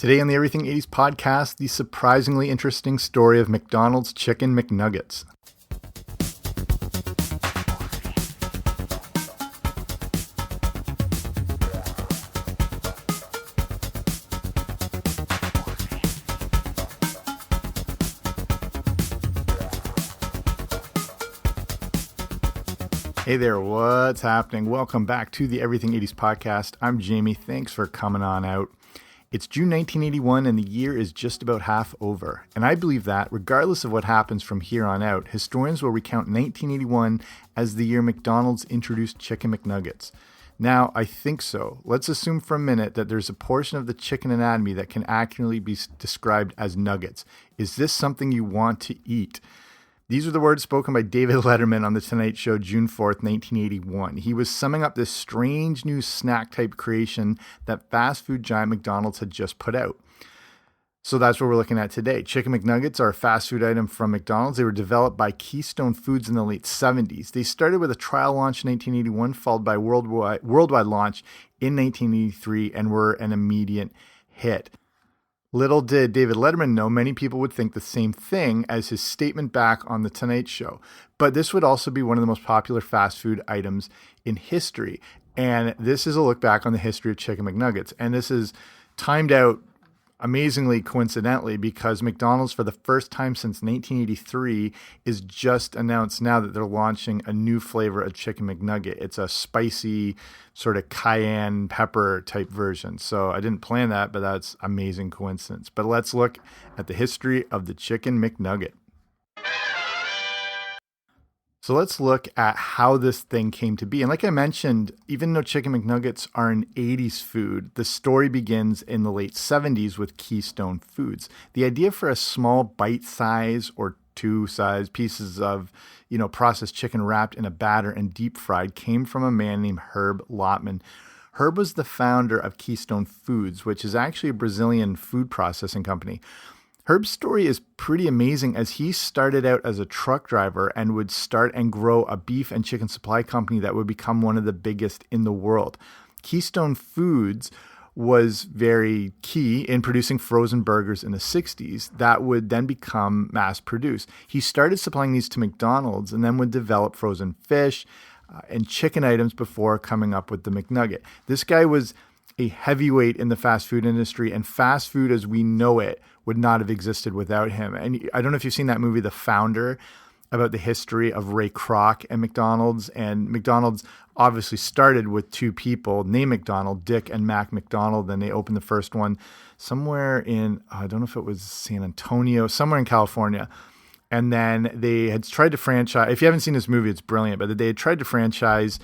Today on the Everything 80s podcast, the surprisingly interesting story of McDonald's Chicken McNuggets. Hey there, what's happening? Welcome back to the Everything 80s podcast. I'm Jamie. Thanks for coming on out. It's June 1981 and the year is just about half over. And I believe that, regardless of what happens from here on out, historians will recount 1981 as the year McDonald's introduced Chicken McNuggets. Now, I think so. Let's assume for a minute that there's a portion of the chicken anatomy that can accurately be described as nuggets. Is this something you want to eat? These are the words spoken by David Letterman on The Tonight Show June 4th, 1981. He was summing up this strange new snack-type creation that fast food giant McDonald's had just put out. So that's what we're looking at today. Chicken McNuggets are a fast food item from McDonald's. They were developed by Keystone Foods in the late 70s. They started with a trial launch in 1981, followed by worldwide launch in 1983, and were an immediate hit. Little did David Letterman know many people would think the same thing as his statement back on The Tonight Show. But this would also be one of the most popular fast food items in history. And this is a look back on the history of Chicken McNuggets. And this is timed out amazingly coincidentally because McDonald's, for the first time since 1983, is just announced now that they're launching a new flavor of Chicken McNugget. It's a spicy sort of cayenne pepper type version. So I didn't plan that, but that's amazing coincidence. But let's look at the history of the Chicken McNugget. So let's look at how this thing came to be. And like I mentioned, even though Chicken McNuggets are an 80s food, the story begins in the late 70s with Keystone Foods. The idea for a small bite size or two size pieces of, processed chicken wrapped in a batter and deep fried came from a man named Herb Lotman. Herb was the founder of Keystone Foods, which is actually a Brazilian food processing company. Herb's story is pretty amazing as he started out as a truck driver and would start and grow a beef and chicken supply company that would become one of the biggest in the world. Keystone Foods was very key in producing frozen burgers in the 60s that would then become mass produced. He started supplying these to McDonald's and then would develop frozen fish and chicken items before coming up with the McNugget. This guy was a heavyweight in the fast food industry, and fast food as we know it would not have existed without him. And I don't know if you've seen that movie, The Founder, about the history of Ray Kroc and McDonald's. And McDonald's obviously started with two people named McDonald, Dick and Mac McDonald. Then they opened the first one somewhere in, I don't know if it was San Antonio, somewhere in California. And then they had tried to franchise. If you haven't seen this movie, it's brilliant. But they had tried to franchise,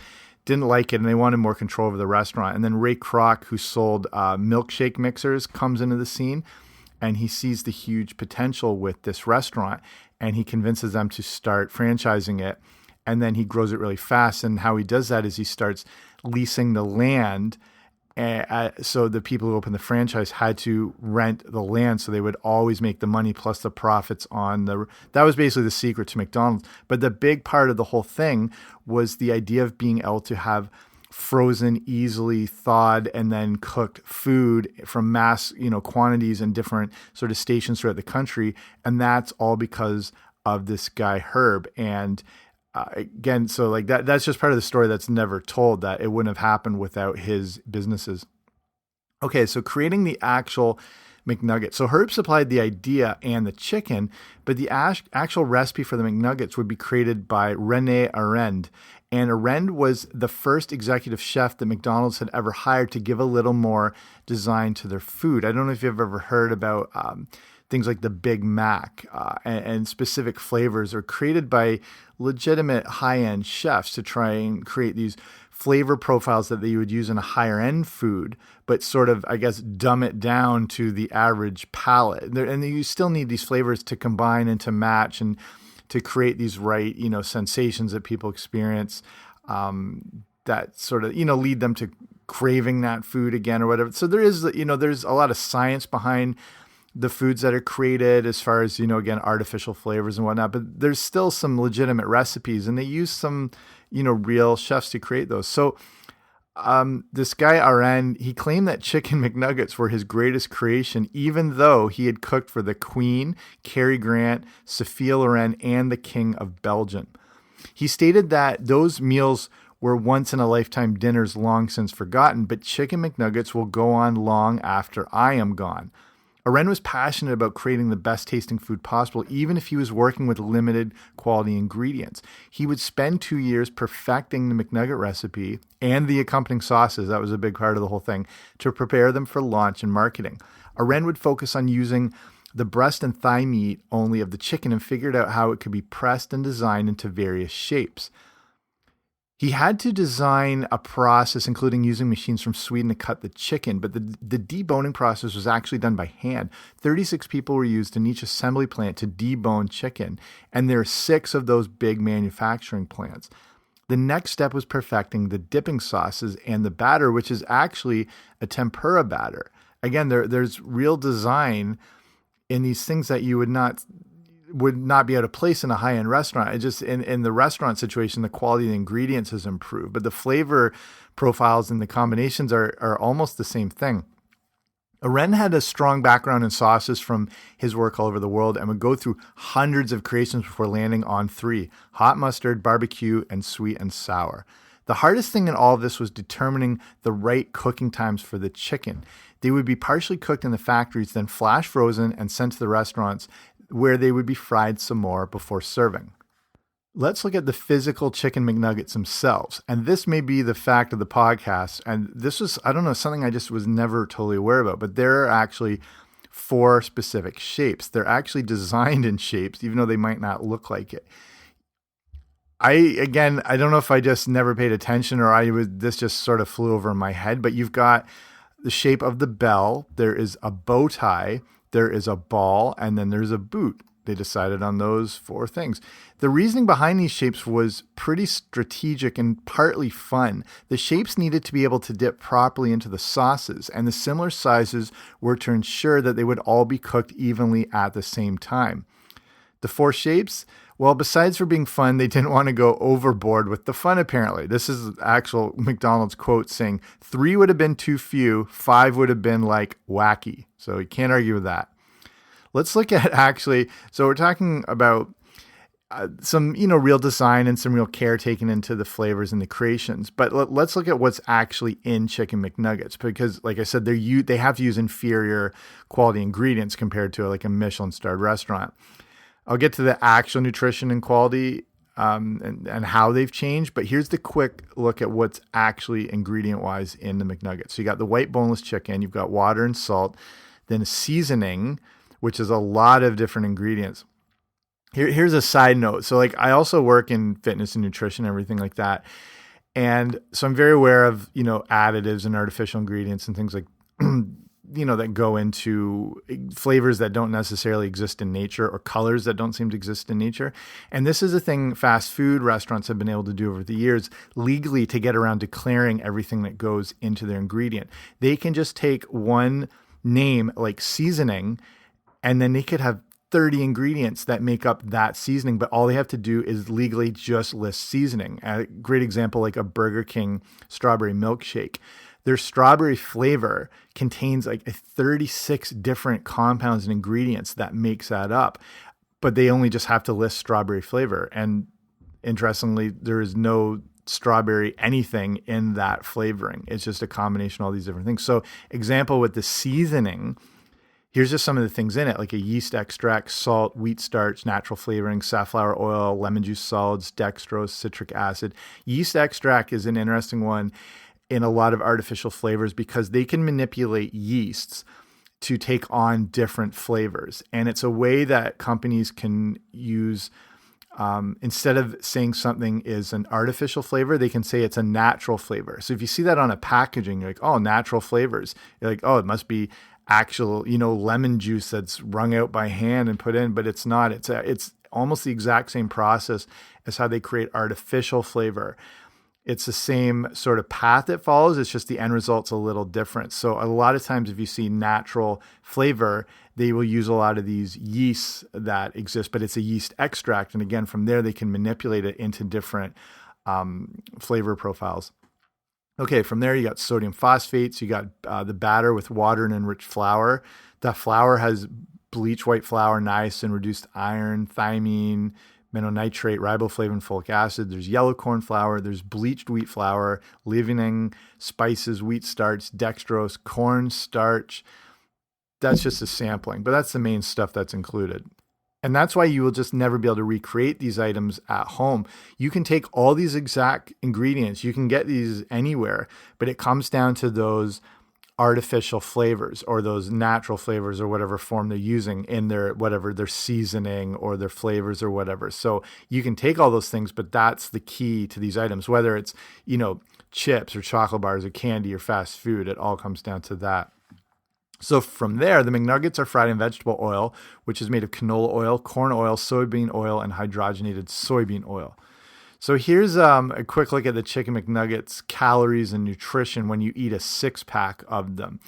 didn't like it, and they wanted more control over the restaurant. And then Ray Kroc, who sold milkshake mixers, comes into the scene, and he sees the huge potential with this restaurant, and he convinces them to start franchising it. And then he grows it really fast. And how he does that is he starts leasing the land. So the people who opened the franchise had to rent the land, so they would always make the money plus the profits on that was basically the secret to McDonald's. But the big part of the whole thing was the idea of being able to have frozen, easily thawed, and then cooked food from mass, quantities and different sort of stations throughout the country. And that's all because of this guy, Herb. And again, so like that's just part of the story that's never told, that it wouldn't have happened without his businesses. Okay, so creating the actual McNugget. So Herb supplied the idea and the chicken, but the actual recipe for the McNuggets would be created by René Arend. And Arend was the first executive chef that McDonald's had ever hired to give a little more design to their food. I don't know if you've ever heard about things like the Big Mac and specific flavors are created by legitimate high-end chefs to try and create these flavor profiles that they would use in a higher-end food, but sort of, I guess, dumb it down to the average palate. And you still need these flavors to combine and to match and to create these right, sensations that people experience that sort of, lead them to craving that food again or whatever. So there is, there's a lot of science behind the foods that are created as far as, again, artificial flavors and whatnot, but there's still some legitimate recipes and they use some, real chefs to create those. So This guy, Aren, he claimed that chicken McNuggets were his greatest creation, even though he had cooked for the Queen, Cary Grant, Sophia Loren, and the King of Belgium. He stated that those meals were once-in-a-lifetime dinners long since forgotten, but chicken McNuggets will go on long after I am gone. Aren was passionate about creating the best tasting food possible, even if he was working with limited quality ingredients. He would spend 2 years perfecting the McNugget recipe and the accompanying sauces, that was a big part of the whole thing, to prepare them for launch and marketing. Aren would focus on using the breast and thigh meat only of the chicken and figured out how it could be pressed and designed into various shapes. He had to design a process, including using machines from Sweden to cut the chicken, but the deboning process was actually done by hand. 36 people were used in each assembly plant to debone chicken, and there are 6 of those big manufacturing plants. The next step was perfecting the dipping sauces and the batter, which is actually a tempura batter. Again, there's real design in these things that you would not be able to place in a high-end restaurant. It just in the restaurant situation, the quality of the ingredients has improved, but the flavor profiles and the combinations are almost the same thing. Aren had a strong background in sauces from his work all over the world and would go through hundreds of creations before landing on 3: hot mustard, barbecue, and sweet and sour. The hardest thing in all of this was determining the right cooking times for the chicken. They would be partially cooked in the factories, then flash frozen and sent to the restaurants, where they would be fried some more before serving. Let's look at the physical chicken McNuggets themselves. And this may be the fact of the podcast. And this was, I don't know, something I just was never totally aware about, but there are actually 4 specific shapes. They're actually designed in shapes, even though they might not look like it. I don't know if I just never paid attention or this just sort of flew over my head, but you've got the shape of the bell. There is a bow tie. There is a ball, and then there's a boot. They decided on those 4 things. The reasoning behind these shapes was pretty strategic and partly fun. The shapes needed to be able to dip properly into the sauces, and the similar sizes were to ensure that they would all be cooked evenly at the same time. The 4 shapes, well, besides for being fun, they didn't want to go overboard with the fun, apparently. This is actual McDonald's quote saying 3 would have been too few, 5 would have been like wacky. So you can't argue with that. Let's look at so we're talking about some, real design and some real care taken into the flavors and the creations. But let's look at what's actually in Chicken McNuggets, because like I said, they have to use inferior quality ingredients compared to like a Michelin-starred restaurant. I'll get to the actual nutrition and quality and how they've changed, but here's the quick look at what's actually ingredient-wise in the McNuggets. So you got the white boneless chicken, you've got water and salt, then a seasoning, which is a lot of different ingredients. Here's a side note. So like I also work in fitness and nutrition and everything like that. And so I'm very aware of, additives and artificial ingredients and things like, that go into flavors that don't necessarily exist in nature or colors that don't seem to exist in nature. And this is a thing fast food restaurants have been able to do over the years legally to get around declaring everything that goes into their ingredient. They can just take one name like seasoning, and then they could have 30 ingredients that make up that seasoning, but all they have to do is legally just list seasoning. A great example, like a Burger King strawberry milkshake. Their strawberry flavor contains like 36 different compounds and ingredients that makes that up, but they only just have to list strawberry flavor. And interestingly, there is no strawberry anything in that flavoring. It's just a combination of all these different things. So example with the seasoning, here's just some of the things in it, like a yeast extract, salt, wheat starch, natural flavoring, safflower oil, lemon juice solids, dextrose, citric acid. Yeast extract is an interesting one in a lot of artificial flavors because they can manipulate yeasts to take on different flavors. And it's a way that companies can use, instead of saying something is an artificial flavor, they can say it's a natural flavor. So if you see that on a packaging, you're like, oh, natural flavors. You're like, oh, it must be actual, lemon juice that's wrung out by hand and put in, but it's not. It's almost the exact same process as how they create artificial flavor. It's the same sort of path it follows. It's just the end result's a little different. So a lot of times if you see natural flavor, they will use a lot of these yeasts that exist, but it's a yeast extract. And again, from there, they can manipulate it into different flavor profiles. Okay, from there you got sodium phosphates, you got the batter with water and enriched flour. That flour has bleached white flour, niacin, reduced iron, thiamine, mennonitrate, riboflavin, folic acid. There's yellow corn flour, there's bleached wheat flour, leavening, spices, wheat starch, dextrose, corn starch. That's just a sampling, but that's the main stuff that's included. And that's why you will just never be able to recreate these items at home. You can take all these exact ingredients, you can get these anywhere, but it comes down to those artificial flavors or those natural flavors or whatever form they're using in their whatever their seasoning or their flavors or whatever. So you can take all those things, but that's the key to these items, whether it's, chips or chocolate bars or candy or fast food, it all comes down to that. So from there, the McNuggets are fried in vegetable oil, which is made of canola oil, corn oil, soybean oil, and hydrogenated soybean oil. So here's a quick look at the Chicken McNuggets calories and nutrition when you eat a 6-pack of them.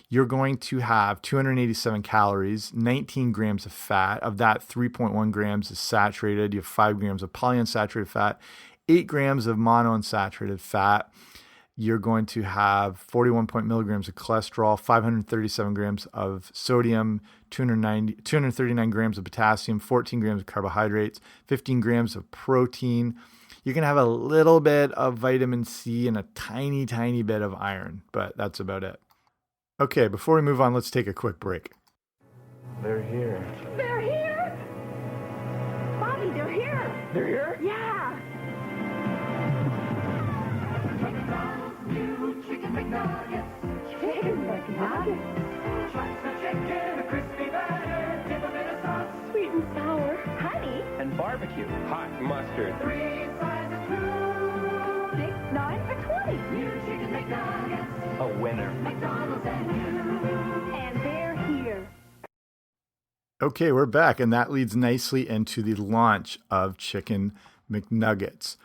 You're going to have 287 calories, 19 grams of fat. Of that, 3.1 grams is saturated. You have 5 grams of polyunsaturated fat, 8 grams of monounsaturated fat. You're going to have 41 milligrams of cholesterol, 537 grams of sodium, 239 grams of potassium, 14 grams of carbohydrates, 15 grams of protein. You're going to have a little bit of vitamin C and a tiny, tiny bit of iron, but that's about it. Okay, before we move on, let's take a quick break. They're here. They're here? Bobby, they're here. They're here? Yeah. New Chicken McNuggets. Chicken McNuggets. Chops of chicken, a crispy batter, dip 'em in a sauce. Sweet and sour. Honey. And barbecue. Hot mustard. 3 sizes true. 6, 9 for 20. New Chicken McNuggets. A winner. McDonald's and you. And they're here. Okay, we're back, and that leads nicely into the launch of Chicken McNuggets.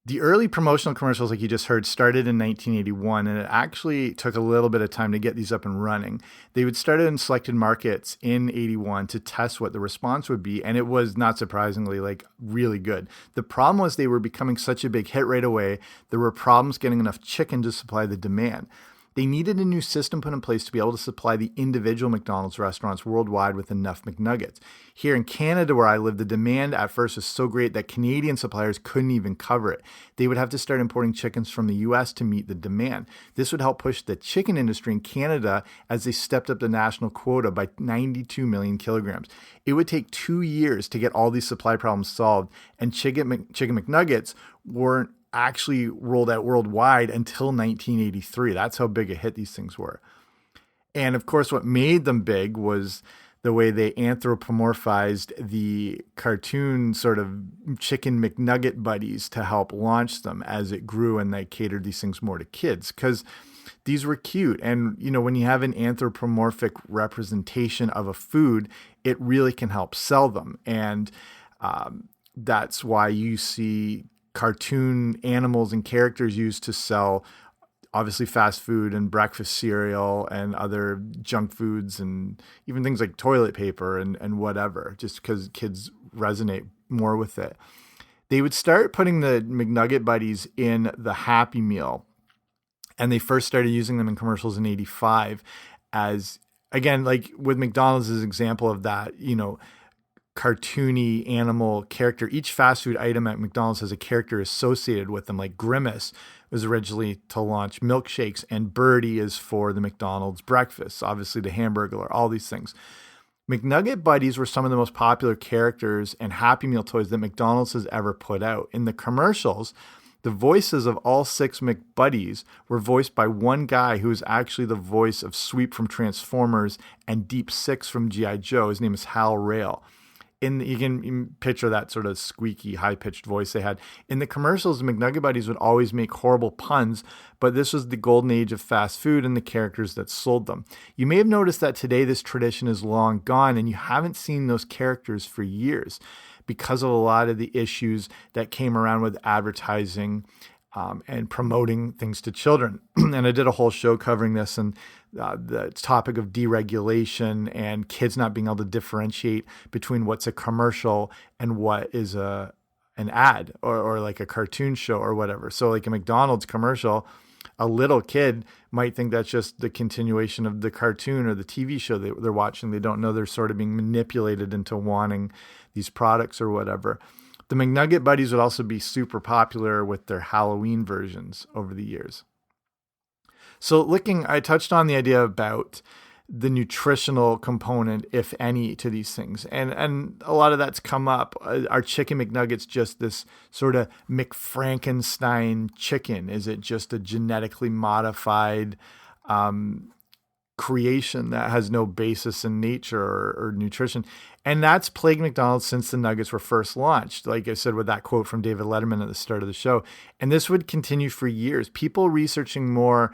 The early promotional commercials, like you just heard, started in 1981, and it actually took a little bit of time to get these up and running. They would start in selected markets in 81 to test what the response would be, and it was, not surprisingly, really good. The problem was they were becoming such a big hit right away, there were problems getting enough chicken to supply the demand. They needed a new system put in place to be able to supply the individual McDonald's restaurants worldwide with enough McNuggets. Here in Canada, where I live, the demand at first was so great that Canadian suppliers couldn't even cover it. They would have to start importing chickens from the US to meet the demand. This would help push the chicken industry in Canada as they stepped up the national quota by 92 million kilograms. It would take 2 years to get all these supply problems solved, and Chicken McNuggets weren't actually rolled out worldwide until 1983. That's how big a hit these things were. And of course, what made them big was the way they anthropomorphized the cartoon sort of Chicken McNugget buddies to help launch them as it grew, and they catered these things more to kids because these were cute. And, when you have an anthropomorphic representation of a food, it really can help sell them. And that's why you see cartoon animals and characters used to sell obviously fast food and breakfast cereal and other junk foods and even things like toilet paper and whatever, just because kids resonate more with it. They would start putting the McNugget buddies in the Happy Meal, and they first started using them in commercials in 85 as, again, like with McDonald's as an example of that, cartoony animal character. Each fast food item at McDonald's has a character associated with them. Like Grimace was originally to launch milkshakes, and Birdie is for the McDonald's breakfast, obviously the Hamburglar, all these things. McNugget Buddies were some of the most popular characters and Happy Meal toys that McDonald's has ever put out. In the commercials, the voices of all 6 McBuddies were voiced by one guy who is actually the voice of Sweep from Transformers and Deep Six from G.I. Joe. His name is Hal Rail. You can picture that sort of squeaky, high-pitched voice they had. In the commercials, the McNugget Buddies would always make horrible puns, but this was the golden age of fast food and the characters that sold them. You may have noticed that today this tradition is long gone, and you haven't seen those characters for years because of a lot of the issues that came around with advertising and promoting things to children. And I did a whole show covering this, and the topic of deregulation and kids not being able to differentiate between what's a commercial and what is a an ad or like a cartoon show or whatever. So like a McDonald's commercial, a little kid might think that's just the continuation of the cartoon or the TV show they're watching. They don't know they're sort of being manipulated into wanting these products or whatever. The McNugget Buddies would also be super popular with their Halloween versions over the years. So I touched on the idea about the nutritional component, if any, to these things. And a lot of that's come up. Are chicken McNuggets just this sort of McFrankenstein chicken? Is it just a genetically modified creation that has no basis in nature or nutrition? And that's plagued McDonald's since the nuggets were first launched, like I said, with that quote from David Letterman at the start of the show. And this would continue for years. People researching more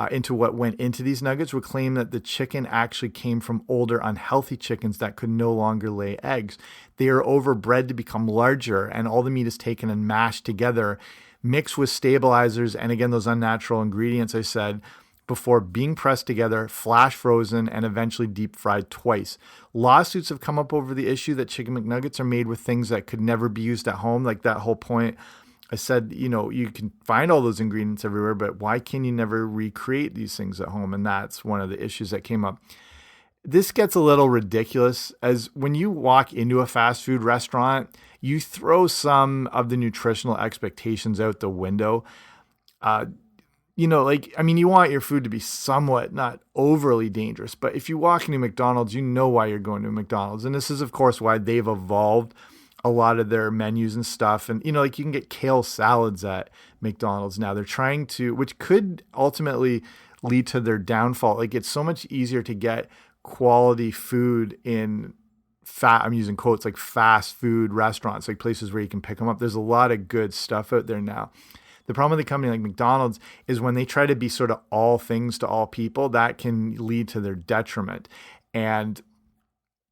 into what went into these nuggets would claim that the chicken actually came from older, unhealthy chickens that could no longer lay eggs. They are overbred to become larger, and all the meat is taken and mashed together, mixed with stabilizers and, again, those unnatural ingredients I said, before being pressed together, flash frozen, and eventually deep fried twice. Lawsuits have come up over the issue that chicken McNuggets are made with things that could never be used at home, like that whole point I said, you can find all those ingredients everywhere, but why can you never recreate these things at home? And that's one of the issues that came up. This gets a little ridiculous, as when you walk into a fast food restaurant, you throw some of the nutritional expectations out the window. You want your food to be somewhat not overly dangerous, but if you walk into McDonald's, you know why you're going to McDonald's. And this is, of course, why they've evolved a lot of their menus and stuff. And, you can get kale salads at McDonald's now. They're trying to, which could ultimately lead to their downfall. Like, it's so much easier to get quality food in I'm using quotes, like fast food restaurants, like places where you can pick them up. There's a lot of good stuff out there now. The problem with a company like McDonald's is when they try to be sort of all things to all people, that can lead to their detriment. And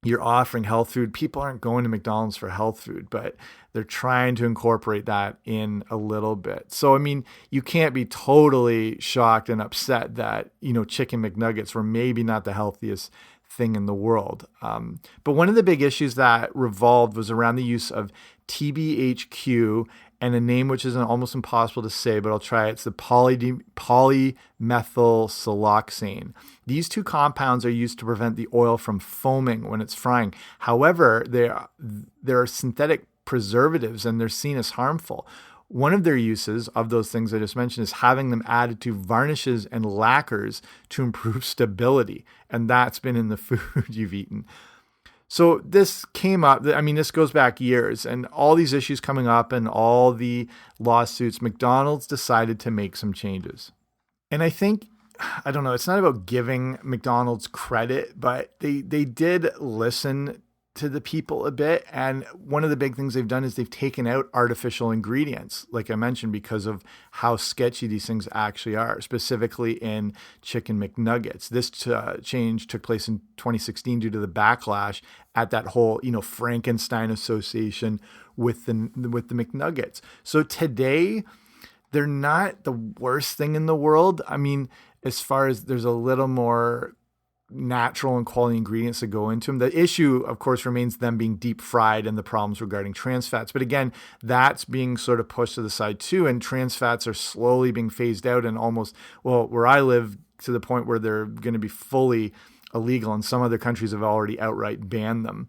you're offering health food. People aren't going to McDonald's for health food, but they're trying to incorporate that in a little bit. So, you can't be totally shocked and upset that, chicken McNuggets were maybe not the healthiest thing in the world. But one of the big issues that revolved was around the use of TBHQ and a name which is almost impossible to say, but I'll try it. It's the polymethylsiloxane. These two compounds are used to prevent the oil from foaming when it's frying. However, they're synthetic preservatives and they're seen as harmful. One of their uses of those things I just mentioned is having them added to varnishes and lacquers to improve stability. And that's been in the food you've eaten. So this came up, this goes back years, and all these issues coming up and all the lawsuits, McDonald's decided to make some changes. And I think, I don't know, it's not about giving McDonald's credit, but they did listen to the people a bit. And one of the big things they've done is they've taken out artificial ingredients, like I mentioned, because of how sketchy these things actually are, specifically in chicken McNuggets. This change took place in 2016 due to the backlash at that whole, Frankenstein association with the McNuggets. So today, they're not the worst thing in the world. As far as there's a little more natural and quality ingredients that go into them. The issue, of course, remains them being deep fried and the problems regarding trans fats. But again, that's being sort of pushed to the side too. And trans fats are slowly being phased out and almost, where I live, to the point where they're going to be fully illegal. And some other countries have already outright banned them.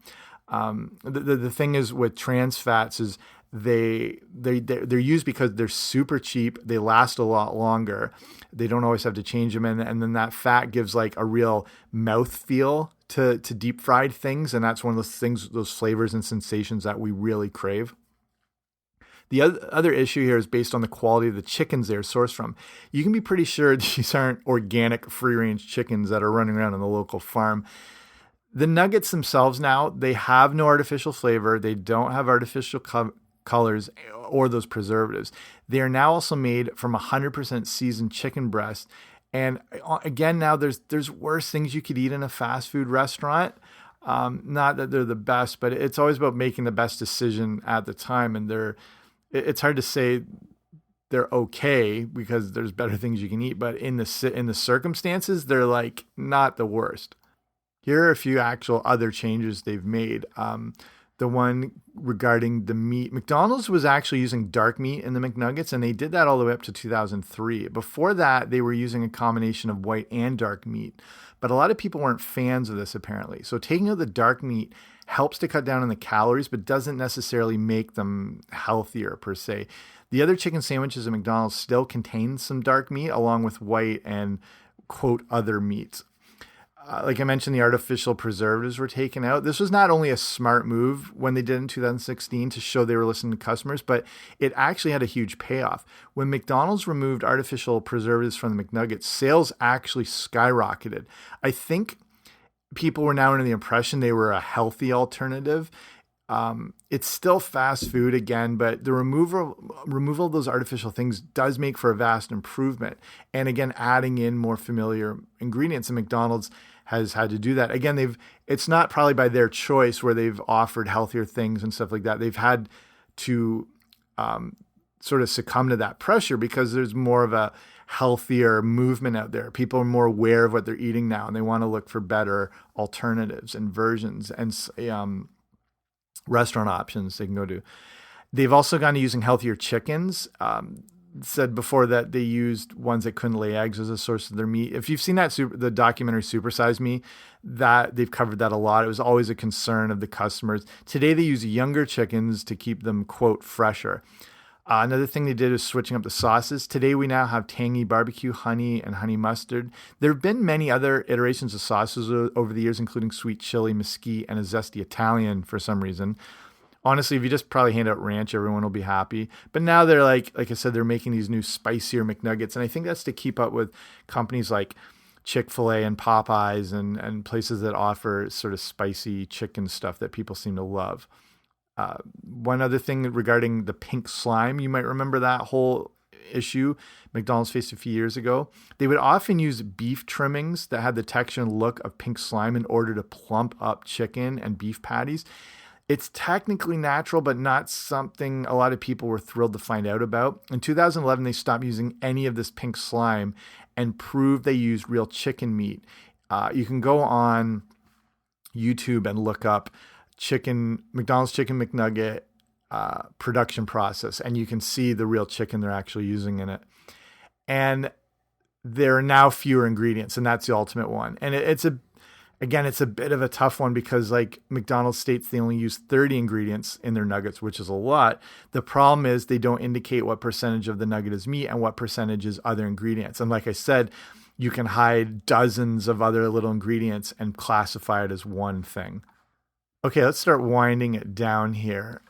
The thing is with trans fats is they're used because they're super cheap. They last a lot longer. They don't always have to change them. And then that fat gives like a real mouth feel to deep fried things. And that's one of those things, those flavors and sensations that we really crave. The other issue here is based on the quality of the chickens they're sourced from. You can be pretty sure these aren't organic free-range chickens that are running around on the local farm. The nuggets themselves now, they have no artificial flavor. They don't have artificial colors or those preservatives. They are now also made from 100% seasoned chicken breast. And again, now there's worse things you could eat in a fast food restaurant. Not that they're the best, but it's always about making the best decision at the time. And it's hard to say they're okay because there's better things you can eat, but in the circumstances, they're like not the worst. Here are a few actual other changes they've made. the one regarding the meat. McDonald's was actually using dark meat in the McNuggets, and they did that all the way up to 2003. Before that, they were using a combination of white and dark meat. But a lot of people weren't fans of this, apparently. So taking out the dark meat helps to cut down on the calories, but doesn't necessarily make them healthier per se. The other chicken sandwiches at McDonald's still contain some dark meat along with white and, quote, other meats. Like I mentioned, the artificial preservatives were taken out. This was not only a smart move when they did in 2016 to show they were listening to customers, but it actually had a huge payoff. When McDonald's removed artificial preservatives from the McNuggets, sales actually skyrocketed. I think people were now under the impression they were a healthy alternative. It's still fast food again, but the removal of those artificial things does make for a vast improvement. And again, adding in more familiar ingredients, and McDonald's has had to do that. Again, it's not probably by their choice where they've offered healthier things and stuff like that. They've had to sort of succumb to that pressure because there's more of a healthier movement out there. People are more aware of what they're eating now, and they want to look for better alternatives and versions and restaurant options they can go to. They've also gone to using healthier chickens. Said before that they used ones that couldn't lay eggs as a source of their meat. If you've seen the documentary Supersize Me, that they've covered that a lot. It was always a concern of the customers. Today they use younger chickens to keep them, quote, fresher. Another thing they did is switching up the sauces. Today we now have tangy barbecue, honey, and honey mustard. There have been many other iterations of sauces over the years, including sweet chili, mesquite, and a zesty Italian for some reason. Honestly, if you just probably hand out ranch, everyone will be happy. But now they're like I said, they're making these new spicier McNuggets. And I think that's to keep up with companies like Chick-fil-A and Popeyes and places that offer sort of spicy chicken stuff that people seem to love. One other thing regarding the pink slime, you might remember that whole issue McDonald's faced a few years ago. They would often use beef trimmings that had the texture and look of pink slime in order to plump up chicken and beef patties. It's technically natural, but not something a lot of people were thrilled to find out about. In 2011, they stopped using any of this pink slime and proved they used real chicken meat. You can go on YouTube and look up McDonald's Chicken McNugget production process, and you can see the real chicken they're actually using in it. And there are now fewer ingredients, and that's the ultimate one. And it's a bit of a tough one because like McDonald's states they only use 30 ingredients in their nuggets, which is a lot. The problem is they don't indicate what percentage of the nugget is meat and what percentage is other ingredients. And like I said, you can hide dozens of other little ingredients and classify it as one thing. Okay, let's start winding it down here.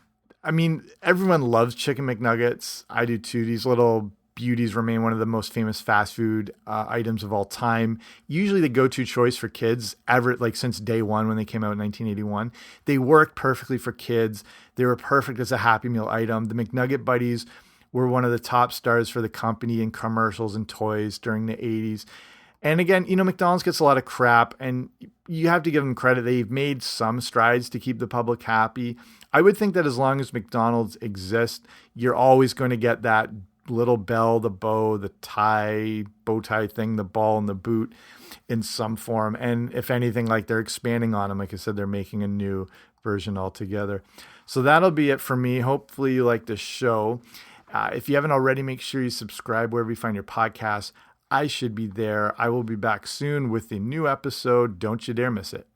I mean, everyone loves Chicken McNuggets. I do too. These little beauties remain one of the most famous fast food items of all time. Usually the go-to choice for kids, ever like since day one when they came out in 1981. They worked perfectly for kids. They were perfect as a Happy Meal item. The McNugget Buddies were one of the top stars for the company in commercials and toys during the 80s. And again, McDonald's gets a lot of crap, and you have to give them credit. They've made some strides to keep the public happy. I would think that as long as McDonald's exists, you're always going to get that little bell, the bow, the bow tie thing, the ball and the boot in some form. And if anything, like they're expanding on them. Like I said, they're making a new version altogether. So that'll be it for me. Hopefully you like this show. If you haven't already, make sure you subscribe wherever you find your podcasts. I should be there. I will be back soon with a new episode. Don't you dare miss it.